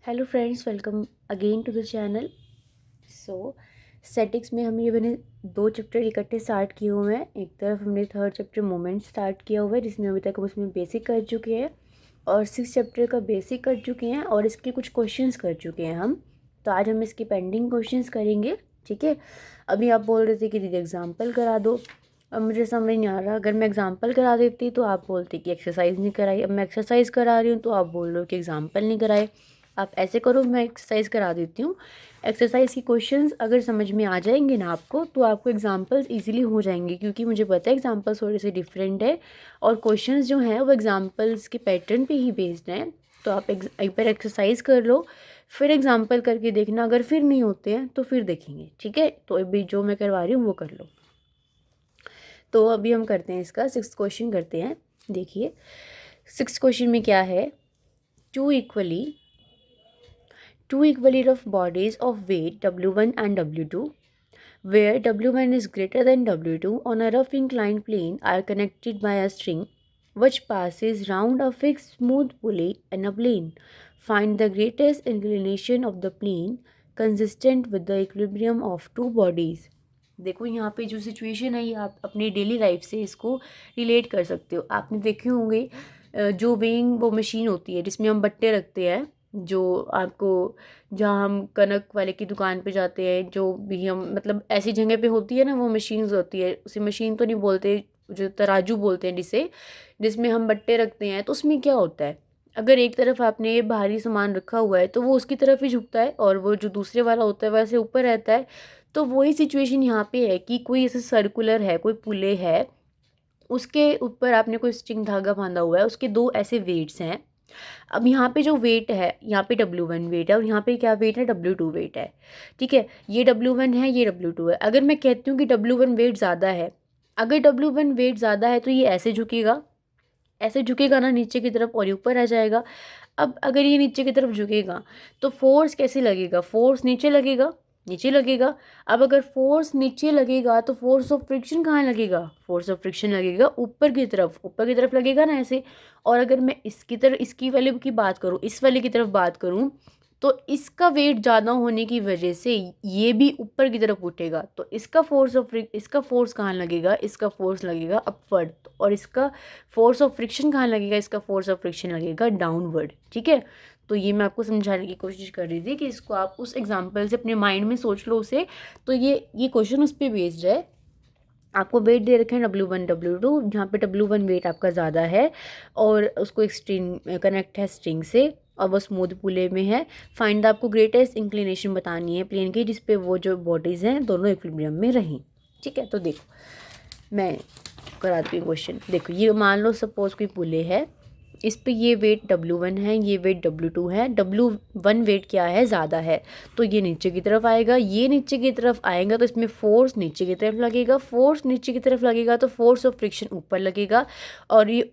Hello friends, welcome again to the channel. So statics में हम ये मैंने दो चैप्टर इकट्ठे स्टार्ट किए हुए हैं। एक तरफ हमने थर्ड चैप्टर मोमेंट स्टार्ट किया हुआ है, जिसमें अभी तक हम उसमें बेसिक कर चुके हैं और सिक्स चैप्टर का बेसिक कर चुके हैं और इसके कुछ क्वेश्चंस कर चुके हैं हम। तो आज हम इसके पेंडिंग क्वेश्चंस करेंगे। ठीक है, अभी आप बोल रहे थे कि दीदी एग्जाम्पल करा दो। अब मुझे समझ नहीं आ रहा, अगर मैं एग्जाम्पल करा देती तो आप बोलते कि एक्सरसाइज नहीं कराई। अब मैं एक्सरसाइज करा रही हूँ तो आप बोल रहे हो कि एग्जाम्पल नहीं कराए। आप ऐसे करो, मैं एक्सरसाइज करा देती हूँ। एक्सरसाइज की क्वेश्चंस अगर समझ में आ जाएंगे ना आपको, तो आपको एग्जांपल्स इजीली हो जाएंगे, क्योंकि मुझे पता है एग्जांपल्स थोड़े से डिफरेंट है और क्वेश्चंस जो हैं वो एग्जांपल्स के पैटर्न पे ही बेस्ड हैं। तो आप एक बार एक्सरसाइज कर लो, फिर एग्जाम्पल करके देखना। अगर फिर नहीं होते हैं तो फिर देखेंगे। ठीक है, तो अभी जो मैं करवा रही हूँ वो कर लो। तो अभी हम करते हैं इसका सिक्स क्वेश्चन करते हैं। देखिए सिक्स क्वेश्चन में क्या है। Two equally two equally rough bodies of weight W1 and W2, where W1 is greater than W2 on a rough inclined plane, are connected by a string which passes round a fixed smooth pulley in a plane. Find the greatest inclination of the plane consistent with the equilibrium of two bodies. देखो यहाँ पे जो situation है ये आप अपनी daily life से इसको रिलेट कर सकते हो। आपने देखे होंगे जो वेइंग वो मशीन होती है जिसमें हम बट्टे रखते हैं, जो आपको जहाँ हम कनक वाले की दुकान पे जाते हैं, जो भी हम मतलब ऐसी जगह पे होती है ना, वो मशीन्स होती है। उसे मशीन तो नहीं बोलते, जो तराजू बोलते हैं जिसे, जिसमें हम बट्टे रखते हैं। तो उसमें क्या होता है, अगर एक तरफ आपने भारी सामान रखा हुआ है तो वो उसकी तरफ ही झुकता है और वो जो दूसरे वाला होता है वैसे ऊपर रहता है। तो वही सिचुएशन यहाँ पे है कि कोई ऐसे सर्कुलर है, कोई पुले है, उसके ऊपर आपने कोई स्ट्रिंग धागा बांधा हुआ है, उसके दो ऐसे वेट्स हैं। अब यहाँ पे जो वेट है, यहाँ पे W1 वेट है और यहाँ पे क्या वेट है, W2 वेट है। ठीक है, ये W1 है, ये W2 है। अगर मैं कहती हूँ कि W1 वेट ज़्यादा है, अगर W1 वेट ज़्यादा है तो ये ऐसे झुकेगा, ऐसे झुकेगा ना नीचे की तरफ और ये ऊपर आ जाएगा। अब अगर ये नीचे की तरफ झुकेगा तो फोर्स कैसे लगेगा, फोर्स नीचे लगेगा, नीचे लगेगा। अब अगर फोर्स नीचे लगेगा तो फोर्स ऑफ फ्रिक्शन कहाँ लगेगा, फोर्स ऑफ फ्रिक्शन लगेगा ऊपर की तरफ, ऊपर की तरफ लगेगा ना ऐसे। और अगर मैं इसकी तरफ, इसकी वाले की बात करूँ, इस वाले की तरफ बात करूँ, तो इसका वेट ज़्यादा होने की वजह से ये भी ऊपर की तरफ उठेगा। तो इसका फोर्स कहाँ लगेगा, इसका फोर्स लगेगा अपवर्ड, और इसका फोर्स ऑफ फ्रिक्शन कहाँ लगेगा, इसका फोर्स ऑफ फ्रिक्शन लगेगा डाउनवर्ड। ठीक है, तो ये मैं आपको समझाने की कोशिश कर रही थी कि इसको आप उस एग्जांपल से अपने माइंड में सोच लो उसे। तो ये क्वेश्चन उस पर बेस्ड है। आपको वेट दे रखे हैं W1 W2, जहाँ पे W1 वेट आपका ज़्यादा है और उसको एक स्ट्रिंग कनेक्ट है स्ट्रिंग से और वो स्मूथ पुले में है। फाइंड द, आपको ग्रेटेस्ट इंक्लिनेशन बतानी है प्लेन की जिसपे वो जो बॉडीज़ हैं दोनों इक्विलिब्रियम में रहें। ठीक है, तो देखो मैं कराती हूँ क्वेश्चन। देखो ये मान लो सपोज कोई पुले है, इस पे ये वेट W1 है, ये वेट W2 है। W1 वेट क्या है, ज़्यादा है, तो ये नीचे की तरफ आएगा। ये नीचे की तरफ आएगा तो इसमें फोर्स नीचे की तरफ लगेगा, फोर्स नीचे की तरफ लगेगा तो फोर्स ऑफ फ्रिक्शन ऊपर लगेगा और ये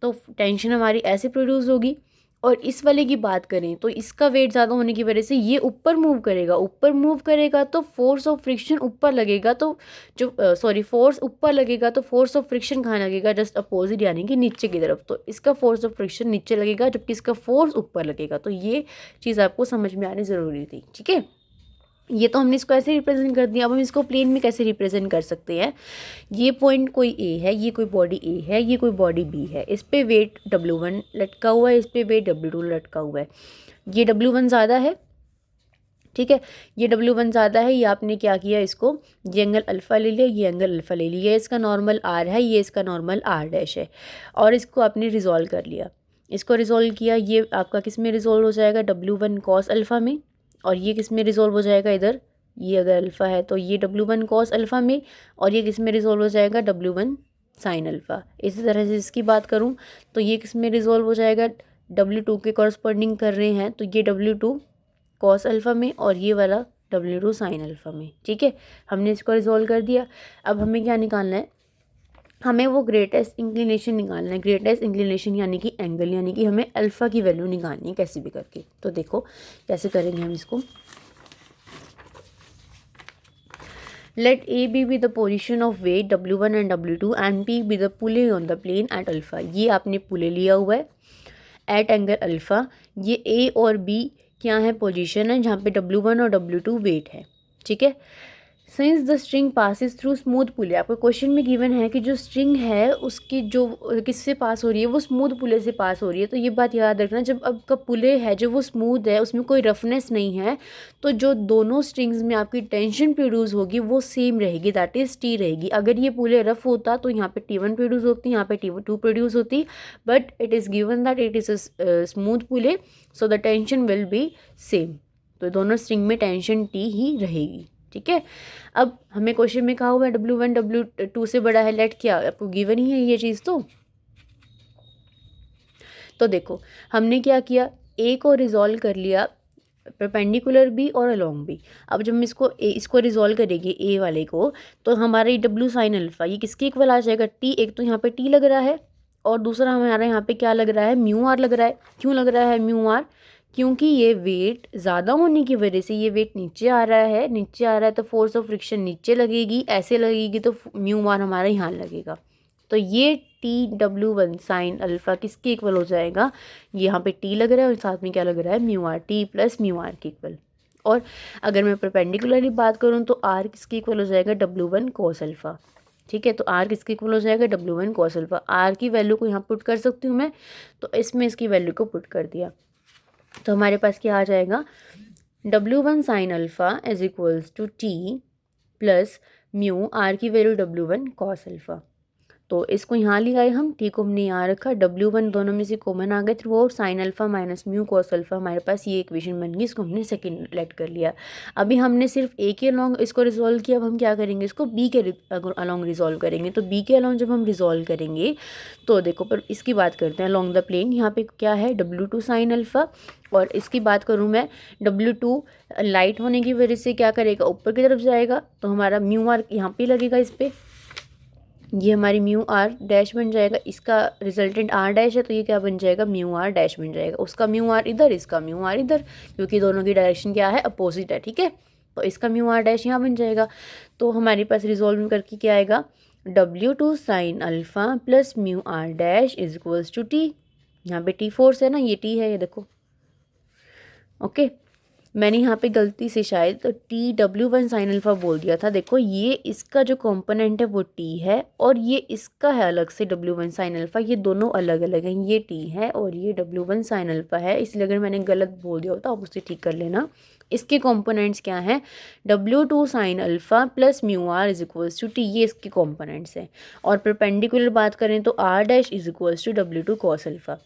तो टेंशन हमारी ऐसे प्रोड्यूस होगी। और इस वाले की बात करें तो इसका वेट ज़्यादा होने की वजह से ये ऊपर मूव करेगा, ऊपर मूव करेगा तो फोर्स ऑफ फ्रिक्शन ऊपर लगेगा। तो जो फोर्स ऊपर लगेगा तो फोर्स ऑफ फ्रिक्शन कहाँ लगेगा, जस्ट अपोजिट, यानी कि नीचे की तरफ। तो इसका फोर्स ऑफ फ्रिक्शन नीचे लगेगा जबकि इसका फोर्स ऊपर लगेगा। तो ये चीज़ आपको समझ में आनी ज़रूरी थी। ठीक है, ये तो हमने इसको ऐसे रिप्रेजेंट कर दिया। अब हम इसको प्लेन में कैसे रिप्रेजेंट कर सकते हैं। ये पॉइंट कोई ए है, ये कोई बॉडी ए है, ये कोई बॉडी बी है। इस पे वेट W1 लटका हुआ है, इस पे वेट W2 लटका हुआ है। ये W1 ज़्यादा है, ठीक है, ये W1 ज़्यादा है। ये आपने क्या किया, इसको ये एंगल अल्फ़ा ले लिया, ये एंगल अल्फ़ा ले लिया। इसका नॉर्मल R है, ये इसका नॉर्मल R डैश है और इसको आपने रिजॉल्व कर लिया। इसको रिजॉल्व किया, ये आपका किस में रिजॉल्व हो जाएगा, W1 कॉस अल्फ़ा में। और ये किस में रिजॉल्व हो जाएगा, इधर ये अगर अल्फ़ा है तो ये W1 कॉस अल्फ़ा में, और ये किस में रिजॉल्व हो जाएगा, W1 साइन अल्फ़ा। इसी तरह से इसकी बात करूँ तो ये किस में रिजॉल्व हो जाएगा, W2 के कॉरस्पॉन्डिंग कर रहे हैं तो ये W2 कॉस अल्फ़ा में और ये वाला W2 साइन अल्फ़ा में। ठीक है, हमने इसको रिजॉल्व कर दिया। अब हमें क्या निकालना है, हमें वो ग्रेटेस्ट इंक्लिनेशन निकालना है। ग्रेटेस्ट इंक्लिनेशन यानी कि एंगल, यानी कि हमें अल्फ़ा की वैल्यू निकालनी है कैसे भी करके। तो देखो कैसे करेंगे हम इसको। Let A B the position of weight W1 and W2 and P be the pulley on the plane at alpha. ये आपने पुले लिया हुआ है एट एंगल अल्फ़ा। ये ए और बी क्या है, पोजीशन है जहाँ पे W1 और W2 वेट है, ठीक है। Since the string passes through smooth pulley, आपको क्वेश्चन में गिवन है कि जो स्ट्रिंग है उसकी जो किससे पास हो रही है, वो स्मूथ पुले से पास हो रही है। तो ये बात याद रखना, जब आपका पुले है जो वो स्मूथ है, उसमें कोई रफनेस नहीं है, तो जो दोनों स्ट्रिंग्स में आपकी टेंशन प्रोड्यूस होगी वो सेम रहेगी, दैट इज T रहेगी। अगर ये पुले रफ होता तो यहाँ पे T1 प्रोड्यूस होती, यहाँ पे T2 प्रोड्यूस होती, but it is given that it is smooth pulley, so the tension will be same. तो दोनों स्ट्रिंग में टेंशन T ही रहेगी, ठीक है। अब हमें क्वेश्चन में कहा हुआ है W1 W2 से बड़ा है, लेट क्या, आपको गिवन ही है ये चीज़। तो देखो हमने क्या किया, ए को रिजॉल्व कर लिया, परपेंडिकुलर भी और अलोंग भी। अब जब हम इसको रिजॉल्व करेंगे ए वाले को, तो हमारा ये W साइन अल्फा ये किसके इक्वल आ जाएगा, T। एक तो यहाँ पे T लग रहा है और दूसरा हमारा यहाँ पे क्या लग रहा है, म्यू आर लग रहा है। क्यों लग रहा है म्यू आर, क्योंकि ये वेट ज़्यादा होने की वजह से ये वेट नीचे आ रहा है, नीचे आ रहा है तो फोर्स ऑफ फ्रिक्शन नीचे लगेगी, ऐसे लगेगी तो म्यू आर हमारा यहाँ लगेगा। तो ये TW1 साइन अल्फा किसके इक्वल हो जाएगा, यहाँ पे T लग रहा है और साथ में क्या लग रहा है, mu R, T plus mu R के इक्वल। और अगर मैं परपेंडिकुलरली बात करूँ तो R किसके इक्वल हो जाएगा, W1 कोस अल्फा, ठीक है। तो R किसके इक्वल हो जाएगा, W1 कोस अल्फा। R की वैल्यू को यहाँ पुट कर सकती हूँ मैं, तो इसमें इसकी वैल्यू को पुट कर दिया, तो हमारे पास क्या आ जाएगा, W1 sine alpha is equals to T plus mu, R की वैल्यू W1 कॉस अल्फा। तो इसको यहाँ ले आए हम, T को हमने यहाँ रखा, W1 दोनों में से कॉमन आ गए through out, sine alpha minus mu cos alpha, हमारे पास ये इक्वेशन बन गई, इसको हमने सेकंड लेट कर लिया। अभी हमने सिर्फ A के अलॉन्ग इसको रिजॉल्व किया, अब हम क्या करेंगे, इसको B के अलॉन्ग रिजॉल्व करेंगे। तो B के अलॉन्ग जब हम रिजॉल्व करेंगे तो देखो, पर इसकी बात करते हैं अलॉन्ग द प्लेन, यहाँ पे क्या है W2 साइन अल्फा, और इसकी बात करूँ मैं, W2 लाइट होने की वजह से क्या करेगा, ऊपर की तरफ जाएगा, तो हमारा म्यू आर यहाँ पे लगेगा, इस पर ये हमारी म्यू आर डैश बन जाएगा, इसका रिजल्टेंट आर डैश है तो ये क्या बन जाएगा, म्यू आर डैश बन जाएगा। उसका म्यू आर इधर, इसका म्यू आर इधर, क्योंकि दोनों की डायरेक्शन क्या है, अपोजिट है, ठीक है। तो इसका म्यू आर डैश यहाँ बन जाएगा। तो हमारे पास रिजॉल्व करके क्या आएगा, W2 sine alpha plus mu R dash is equals to T। यहाँ पे T फोर्स है ना, ये T है, ये देखो, ओके। मैंने यहाँ पे गलती से शायद तो TW1 साइन अल्फा बोल दिया था। देखो ये इसका जो कंपोनेंट है वो T है और ये इसका है अलग से W1 साइन अल्फा, ये दोनों अलग अलग हैं, ये T है और ये W1 साइन अल्फा है। इसलिए अगर मैंने गलत बोल दिया होता आप उसे ठीक कर लेना। इसके कंपोनेंट्स क्या हैं, W2 sine alpha plus mu R is equals to T, ये इसके कंपोनेंट्स हैं। और परपेंडिकुलर बात करें तो R dash is equals to W2 cos alpha.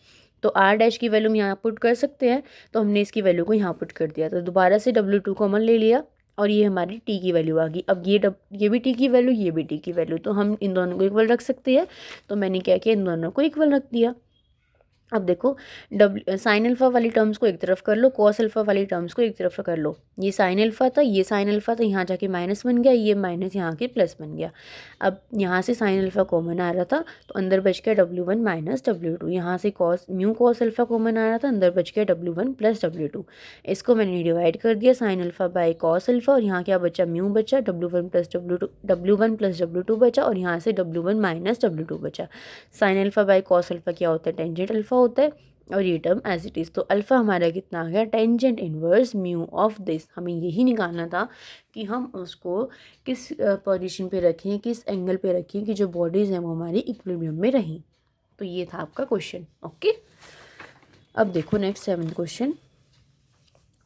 तो R डैश की वैल्यू हम यहाँ पुट कर सकते हैं, तो हमने इसकी वैल्यू को यहाँ पुट कर दिया, तो दोबारा से W2 कॉमन ले लिया और ये हमारी T की वैल्यू आ गई। अब ये भी T की वैल्यू, ये भी T की वैल्यू, तो हम इन दोनों को इक्वल रख सकते हैं। तो मैंने क्या किया, इन दोनों को इक्वल रख दिया। अब देखो साइन अल्फा वाली टर्म्स को एक तरफ कर लो, कॉस अल्फा वाली टर्म्स को एक तरफ कर लो। ये साइन अल्फा था, ये साइन अल्फा था, यहाँ जाके माइनस बन गया, ये माइनस यहाँ के प्लस बन गया। अब यहाँ से साइन अल्फा कॉमन आ रहा था तो अंदर बच गया W1 माइनस W2। यहाँ से म्यू कॉस अल्फा कॉमन आ रहा था, अंदर बच गया W1 प्लस W2। इसको मैंने डिवाइड कर दिया sine alpha by cos alpha, और यहाँ क्या बचा, म्यू बचा, W1 प्लस W2 बचा, और यहाँ से W1 माइनस W2 बचा। Sine alpha by cos alpha क्या होता है, टेंजेंट अल्फा होता है, और ये टर्म एज इट इज़। तो अल्फ़ा हमारा कितना आ गया, tangent inverse mu of this. हमें यही निकालना था कि हम उसको किस पोजीशन पे रखें, किस एंगल पे रखें कि जो बॉडीज़ हैं वो हमारी इक्विलिब्रियम में रहें। तो ये था आपका क्वेश्चन, ओके। अब देखो next 7th question.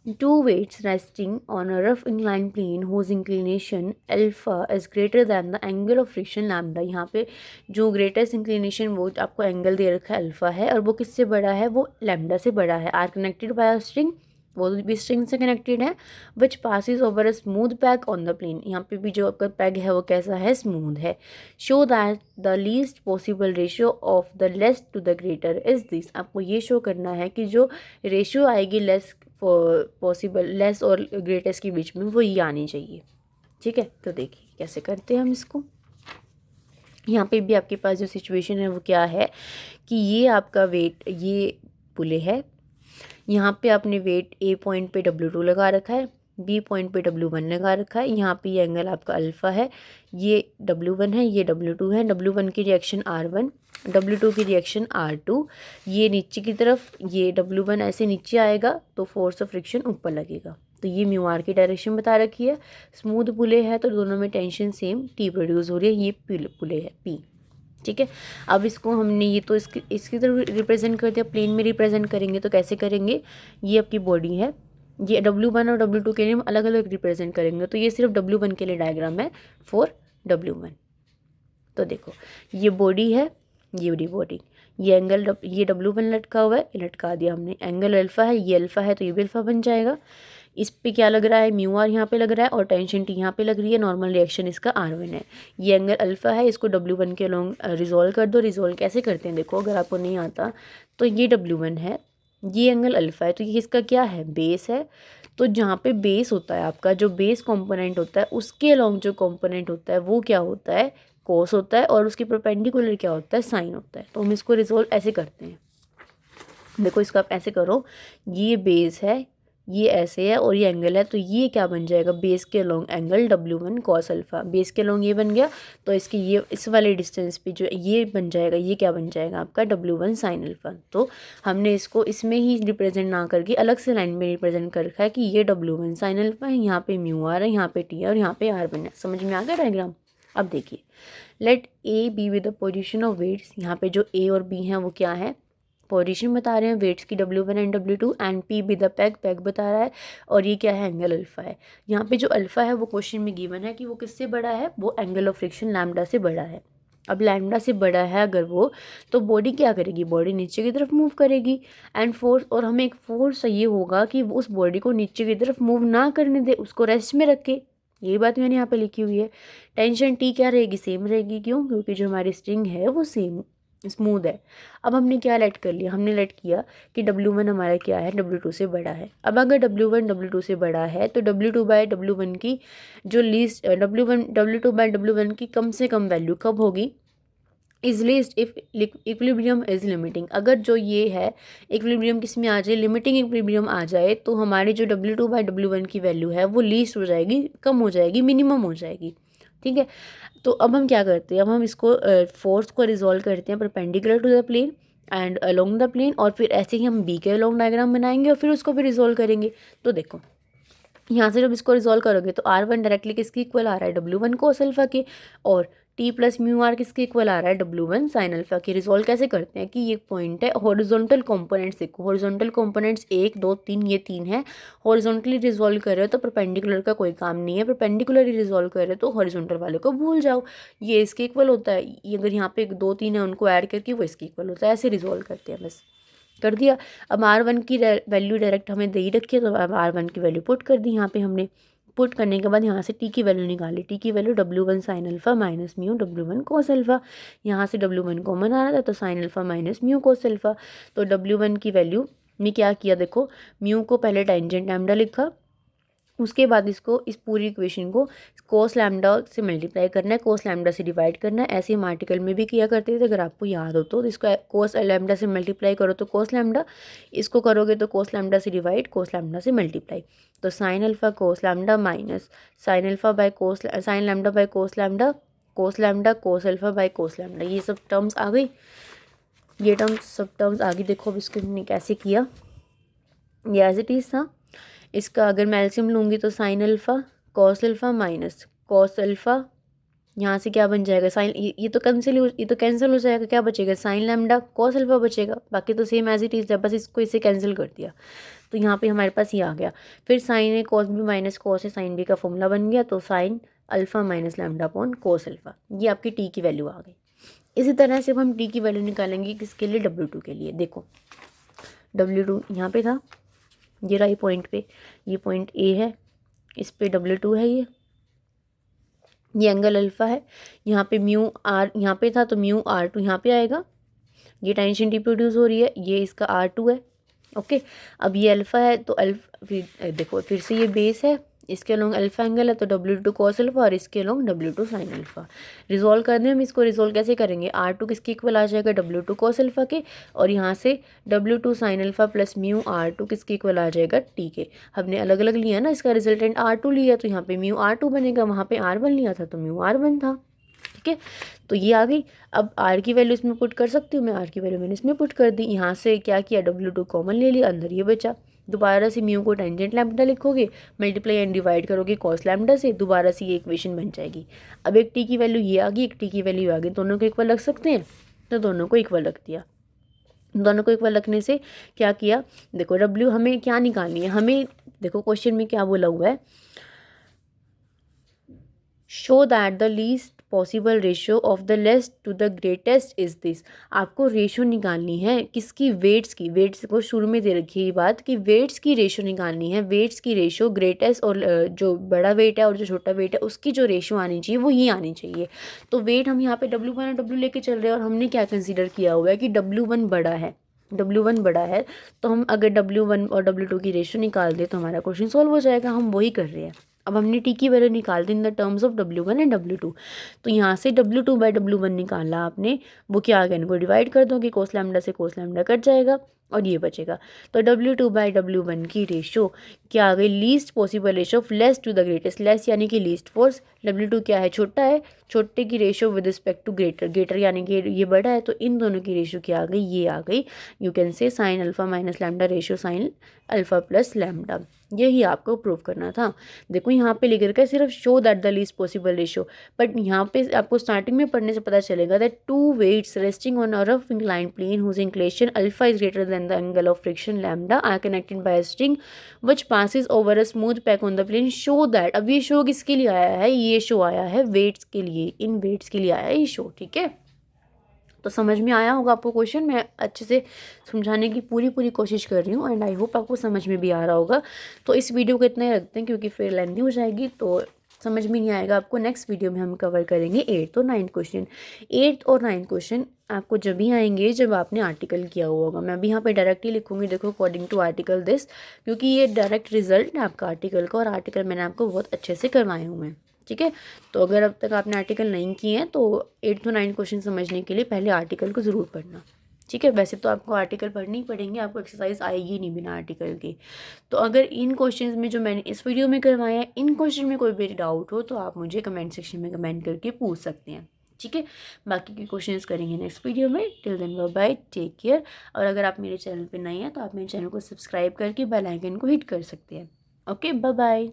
Two weights resting on a rough inclined plane whose inclination alpha is greater than the angle of friction lambda। यहाँ पे जो greatest inclination वो आपको एंगल दे रखा है अल्फा है, और वो किससे बड़ा है, वो लैम्डा से बड़ा है। Are connected by a string, वो भी स्ट्रिंग से कनेक्टेड है, which passes over a smooth peg on the plane. यहाँ पे भी जो आपका पैग है वो कैसा है, स्मूथ है। Show that the least possible ratio of the less to the greater is this. आपको ये शो करना है कि जो रेशियो आएगी लेस पॉसिबल, लेस और ग्रेटेस्ट के बीच में, वो ये आनी चाहिए, ठीक है। तो देखिए कैसे करते हैं हम इसको। यहाँ पे भी आपके पास जो सिचुएशन है वो क्या है कि ये आपका वेट, ये पुले है, यहाँ पे आपने वेट A पॉइंट पे W2 लगा रखा है, बी पॉइंट पे W1 लगा रखा है, यहाँ पे ये एंगल आपका अल्फ़ा है, ये W1 है, ये W2 है, W1 की रिएक्शन R1, W2 की रिएक्शन R2, ये नीचे की तरफ, ये W1 ऐसे नीचे आएगा तो फोर्स ऑफ फ्रिक्शन ऊपर लगेगा। तो ये म्यू आर की डायरेक्शन बता रखी है। स्मूथ पुले है तो दोनों में टेंशन सेम T प्रोड्यूस हो रही है, ये पुले है P। ठीक है, अब इसको हमने ये तो इसकी तरफ रिप्रेजेंट कर दिया, प्लेन में रिप्रेजेंट करेंगे तो कैसे करेंगे, ये आपकी बॉडी है, ये W1 और W2 के लिए हम अलग अलग रिप्रेजेंट करेंगे, तो ये सिर्फ W1 के लिए डायग्राम है फॉर W1। तो देखो ये बॉडी है, ये वाली बॉडी, ये एंगल ये W1 लटका हुआ है, ये लटका दिया हमने, एंगल अल्फ़ा है, ये अल्फ़ा है तो ये भी अल्फ़ा बन जाएगा। इस पे क्या लग रहा है, म्यू आर यहाँ पे लग रहा है और टेंशन टी यहाँ पे लग रही है, नॉर्मल रिएक्शन इसका R1 है। ये एंगल अल्फ़ा है, इसको W1 के अलोंग रिजोल्व कर दो। रिजोल्व कैसे करते हैं देखो, अगर आपको नहीं आता तो ये W1 है, ये एंगल अल्फ़ा है, तो ये इसका क्या है, बेस है। तो जहाँ पे बेस होता है आपका, जो बेस कंपोनेंट होता है उसके अलोंग जो कंपोनेंट होता है वो क्या होता है, कोस होता है, और उसकी परपेंडिकुलर क्या होता है, साइन होता है। तो हम इसको रिजोल्व ऐसे करते हैं, देखो इसको आप ऐसे करो, ये बेस है, ये ऐसे है और ये एंगल है, तो ये क्या बन जाएगा, बेस के along angle W1 cos alpha, base के अलोंग ये बन गया, तो इसकी ये इस वाले डिस्टेंस पे जो ये बन जाएगा, ये क्या बन जाएगा आपका W1 साइन अल्फ़ा। तो हमने इसको इसमें ही रिप्रेजेंट ना करके अलग से लाइन में रिप्रेजेंट कर रखा है कि ये W1 साइन अल्फ़ा है, यहाँ पे म्यू आर है, यहाँ पे T है और यहाँ पे R बन है। समझ में आ गया डायग्राम। अब देखिए, let A B with the position of weights, यहाँ पे जो A और B हैं वो क्या है, पोजीशन बता रहे हैं वेट्स की W1 and W2, and P with the peg, peg बता रहा है, और ये क्या है, एंगल अल्फ़ा है। यहाँ पे जो अल्फ़ा है वो क्वेश्चन में गिवन है कि वो किससे बड़ा है, वो एंगल ऑफ फ्रिक्शन लैम्डा से बड़ा है। अब लैम्डा से बड़ा है अगर वो, तो बॉडी क्या करेगी, बॉडी नीचे की तरफ मूव करेगी, एंड फोर्स, और हमें एक फोर्स ये होगा कि वो उस बॉडी को नीचे की तरफ मूव ना करने दे, उसको रेस्ट में रखे। यही बात मैंने यहाँ पे लिखी हुई है। टेंशन T क्या रहेगी, सेम रहेगी, क्यों, क्योंकि जो हमारी स्ट्रिंग है वो सेम स्मूथ है। अब हमने क्या लेट कर लिया, हमने लेट किया कि W1 हमारा क्या है, W2 से बड़ा है। अब अगर W1 W2 से बड़ा है तो W2 बाय W1 की जो लीस्ट W2 बाय W1 की कम से कम वैल्यू कब होगी, is least if equilibrium is limiting. अगर जो ये है इक्विलिब्रियम किस में आ जाए, लिमिटिंग इक्विलिब्रियम आ जाए, तो हमारी जो W2 बाय W1 की वैल्यू है वो लीस्ट हो जाएगी, कम हो जाएगी, मिनिमम हो जाएगी। ठीक है, तो अब हम क्या करते हैं, अब हम इसको फोर्स को रिजोल्व करते हैं perpendicular to the plane and along the plane, और फिर ऐसे ही हम बी के अलोंग डायग्राम बनाएंगे और फिर उसको भी रिजोल्व करेंगे। तो देखो यहाँ से जब इसको रिजोल्व करोगे तो R1 डायरेक्टली किसके इक्वल आ रहा है, W1 कोस अल्फा के, और T प्लस म्यू आर किसके इक्वल आ रहा है, W1 साइन अल्फा के। रिजोल्व कैसे करते हैं कि ये पॉइंट है, हॉरिजॉन्टल कंपोनेंट्स देखो, हॉरिजॉन्टल कंपोनेंट्स 1 2 3, ये 3 है। हॉरिजॉन्टली रिजोल्व कर रहे हो तो परपेंडिकुलर का कोई काम नहीं है, परपेंडिकुलर रिजोल्व कर रहे हो तो हॉरिजॉन्टल वाले को भूल जाओ, ये इसके इक्वल होता है, ये अगर यहाँ पे 2 3 है उनको ऐड करके वो इसके इक्वल होता है, ऐसे रिजोल्व करते हैं, बस कर दिया। अब R1 की वैल्यू डायरेक्ट हमें दे ही रखी है, तो अब R1 की वैल्यू पुट कर दी यहाँ पे हमने। पुट करने के बाद यहाँ से T की वैल्यू निकाली, T की वैल्यू W1 sine alpha minus mu W1 cos alpha, यहाँ से W1 कॉमन आ रहा था तो sine alpha minus mu cos alpha. तो W1 की वैल्यू में क्या किया देखो, म्यू को पहले टेंजेंट लैम्डा लिखा, उसके बाद इसको इस पूरी इक्वेशन को कोस लैम्डा से मल्टीप्लाई करना है, कोस लैम्डा से डिवाइड करना है। ऐसे हम आर्टिकल में भी किया करते थे, अगर आपको याद हो तो इसको कोस लैम्डा से मल्टीप्लाई करो तो कोस लैम्डा, इसको करोगे तो कोस लैम्डा से डिवाइड, कोस लैम्डा से मल्टीप्लाई। तो sine alpha cos lambda minus sine alpha by cos, sign lambda by cos lambda, cos lambda cos alpha by cos lambda, ये सब टर्म्स आ गई, ये सब टर्म्स आ गई। देखो अब इसको हमने कैसे किया, ये एज इट इज़ था। इसका अगर मैं एलसीएम लूँगी तो sine alpha cos alpha minus cos alpha, यहाँ से क्या बन जाएगा, साइन, ये तो कैंसिल हो जाएगा, क्या बचेगा, साइन लैम्डा कॉस अल्फ़ा बचेगा, बाकी तो सेम एज इट इज़ है, बस इसको इसे कैंसिल कर दिया तो यहाँ पे हमारे पास ये आ गया। फिर साइन है कॉस बी माइनस कॉस है साइन बी का फॉर्मूला बन गया, तो sine alpha minus lambda upon cos alpha, ये आपकी टी की वैल्यू आ गई। इसी तरह से हम टी की वैल्यू निकालेंगे किसके लिए, W2 के लिए। देखो W2 यहाँ पे था, ये रहा पॉइंट पे, ये पॉइंट A है, इस पे W2 है, ये एंगल अल्फ़ा है, यहाँ पे म्यू आर यहाँ पे था तो म्यू R2 यहाँ पे आएगा, ये टेंशन T प्रोड्यूस हो रही है, ये इसका R2 है। ओके, अब ये अल्फ़ा है तो फिर देखो फिर से ये बेस है इसके अलोंग अल्फा एंगल है तो W2 कॉस अल्फा और इसके along W2 sine alpha. Resolve करने हम इसको रिजोल्व कैसे करेंगे, R2 किसके इक्वल आ जाएगा, W2 कॉस अल्फा के, और यहाँ से W2 sine alpha plus mu R2 किसके इक्वल आ जाएगा, T के। हमने अलग अलग लिया ना, इसका रिजल्टेंट R2 लिया तो यहाँ पे म्यू R2 बनेगा, वहाँ पे R1 लिया था तो म्यू R1 था। ठीक है, तो ये आ गई। अब R की वैल्यू इसमें पुट कर सकती हूँ मैं, R की वैल्यू मैंने इसमें पुट कर दी। यहाँ से क्या किया, W2 कॉमन ले लिया, अंदर ये बचा। दोबारा से म्यू को टेंजेंट लैम्बडा लिखोगे, मल्टीप्लाई एंड डिवाइड करोगे कॉस लैम्बडा से, दोबारा से ये इक्वेशन बन जाएगी। अब एक टी की वैल्यू ये आ गई, एक टी की वैल्यू आ गई, दोनों को इक्वल रख सकते हैं, तो दोनों को इक्वल रख दिया। दोनों को इक्वल रखने से क्या किया, देखो W हमें क्या निकालनी है, हमें देखो क्वेश्चन में क्या बोला हुआ है, show that the least possible ratio of the less to the greatest is this. आपको रेशियो निकालनी है किसकी, वेट्स की। वेट्स को शुरू में दे रखी है ये बात कि वेट्स की रेशियो निकालनी है। वेट्स की रेशियो ग्रेटेस्ट और जो बड़ा वेट है और जो छोटा वेट है उसकी जो रेशियो आनी चाहिए वो ये आनी चाहिए। तो वेट हम यहाँ पे W1 और W लेके चल रहे हैं, और हमने क्या कंसिडर किया हुआ है कि W1 बड़ा है, W1 बड़ा है, तो हम अगर W1 और W2 की रेशियो निकाल दें तो हमारा क्वेश्चन सॉल्व हो जाएगा। हम वही कर रहे हैं। अब हमने टी की वैल्यू निकाल दी in the terms of W1 and W2। तो यहाँ से W2 बाई W1 निकाला आपने, वो क्या आ गया, इनको डिवाइड कर दो कि कोस लैम्बडा से कोस लैम्बडा कट जाएगा और ये बचेगा। तो W2 बाई W1 की रेशो क्या आ गई, least possible ratio of less to the greatest. Less यानी कि लीस्ट फोर्स, W2 क्या है, छोटा है, छोटे की ratio with respect to greater, greater यानी कि ये बड़ा है, तो इन दोनों की रेशो क्या आ गई, ये आ गई। You can say sine alpha minus lambda ratio sign alpha plus lambda. यही आपको प्रूव करना था। देखो यहाँ पे लिख रखा है सिर्फ show that the least possible ratio, but यहाँ पे आपको स्टार्टिंग में पढ़ने से पता चलेगा that two weights resting on a rough inclined plane whose inclination alpha is greater than the angle of friction lambda are connected by a string which passes over a smooth peg on the plane show that. अब ये show किसके लिए आया है, ये show आया है weights के लिए, इन वेट्स के लिए आया है ये शो। ठीक है, तो समझ में आया होगा आपको क्वेश्चन। मैं अच्छे से समझाने की पूरी कोशिश कर रही हूँ एंड आई होप आपको समझ में भी आ रहा होगा। तो इस वीडियो को इतना ही रखते हैं क्योंकि फिर लेंथी हो जाएगी तो समझ में नहीं आएगा आपको। नेक्स्ट वीडियो में हम कवर करेंगे 8th और 9th क्वेश्चन। 8th और 9th क्वेश्चन आपको जब भी आएंगे जब आपने आर्टिकल किया हुआ होगा। मैं अभी यहाँ पे डायरेक्टली लिखूंगी, देखो अकॉर्डिंग टू आर्टिकल दिस, क्योंकि ये डायरेक्ट रिजल्ट है आपका आर्टिकल का, और आर्टिकल मैंने आपको बहुत अच्छे से करवाए हुए हैं। ठीक है, तो अगर अब तक आपने आर्टिकल नहीं किए हैं तो 8th और 9th क्वेश्चन समझने के लिए पहले आर्टिकल को ज़रूर पढ़ना। ठीक है, वैसे तो आपको आर्टिकल पढ़ने ही पड़ेंगे, आपको एक्सरसाइज आएगी नहीं बिना आर्टिकल के। तो अगर इन क्वेश्चंस में जो मैंने इस वीडियो में करवाया है, इन क्वेश्चन में कोई भी डाउट हो तो आप मुझे कमेंट सेक्शन में कमेंट करके पूछ सकते हैं। ठीक है, बाकी के क्वेश्चंस करेंगे नेक्स्ट वीडियो में। Till then bye bye, take care. और अगर आप मेरे चैनल पर नए हैं तो आप मेरे चैनल को सब्सक्राइब करके बेल आइकन को हिट कर सकते हैं। Okay, bye bye.